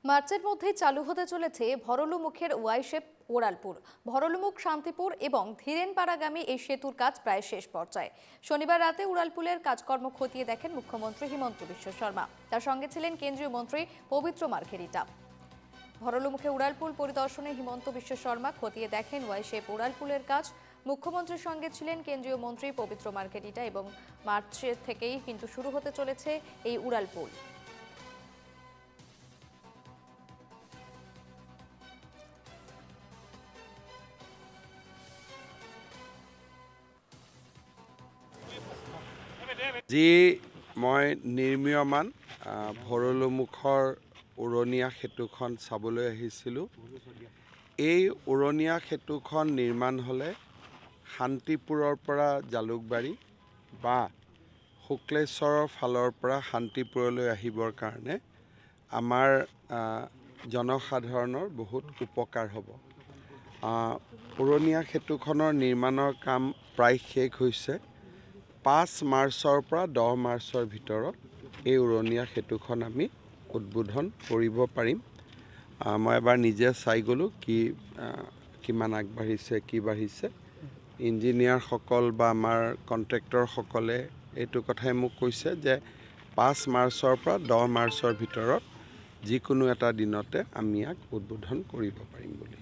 মার্চের মধ্যেই চালু হতে চলেছে ভরলুমুখের ওয়াই শেপ ওরালপুর। ভরলুমুখ শান্তিপুর এবং ধীরেনপাড়াগামী এই সেতুর কাজ প্রায় শেষ পর্যায়ে। শনিবার রাতে উড়ালপুলের কাজকর্ম খতিয়ে দেখেন মুখ্যমন্ত্রী হিমন্ত বিশ্ব শর্মা। তার সঙ্গে ছিলেন কেন্দ্রীয় মন্ত্রী পবিত্র মার্ঘেরিটা। ভরলুমুখে উড়ালপুল পরিদর্শনে হিমন্ত বিশ্ব শর্মা খতিয়ে দেখেন ওয়াই শেপ উড়ালপুলের কাজ। মুখ্যমন্ত্রীর সঙ্গে ছিলেন কেন্দ্রীয় মন্ত্রী পবিত্র মার্ঘেরিটা এবং মার্চের থেকেই কিন্তু শুরু হতে চলেছে এই উড়ালপুল। যি মই নিৰ্মীয়মান ভৰলুমুখৰ উৰণীয়া সেতুখন চাবলৈ আহিছিলোঁ। এই উৰণীয়া সেতুখন নিৰ্মাণ হ'লে শান্তিপুৰৰ পৰা জালুকবাৰী বা শুক্লেশ্বৰৰ ফালৰ পৰা শান্তিপুৰলৈ আহিবৰ কাৰণে আমাৰ জনসাধাৰণৰ বহুত উপকাৰ হ'ব। উৰণীয়া সেতুখনৰ নিৰ্মাণৰ কাম প্ৰায় শেষ হৈছে। 5 মাৰ্চৰ পৰা 10 মাৰ্চৰ ভিতৰত এই উৰণীয়া সেতুখন আমি উদ্বোধন কৰিব পাৰিম। মই এবাৰ নিজে চাই গ'লোঁ কিমান আগবাঢ়িছে কি বাঢ়িছে। ইঞ্জিনিয়াৰসকল বা আমাৰ কণ্ট্ৰেক্টৰসকলে এইটো কথাই মোক কৈছে যে 5 মাৰ্চৰ পৰা 10 মাৰ্চৰ ভিতৰত যিকোনো এটা দিনতে আমি ইয়াক উদ্বোধন কৰিব পাৰিম বুলি।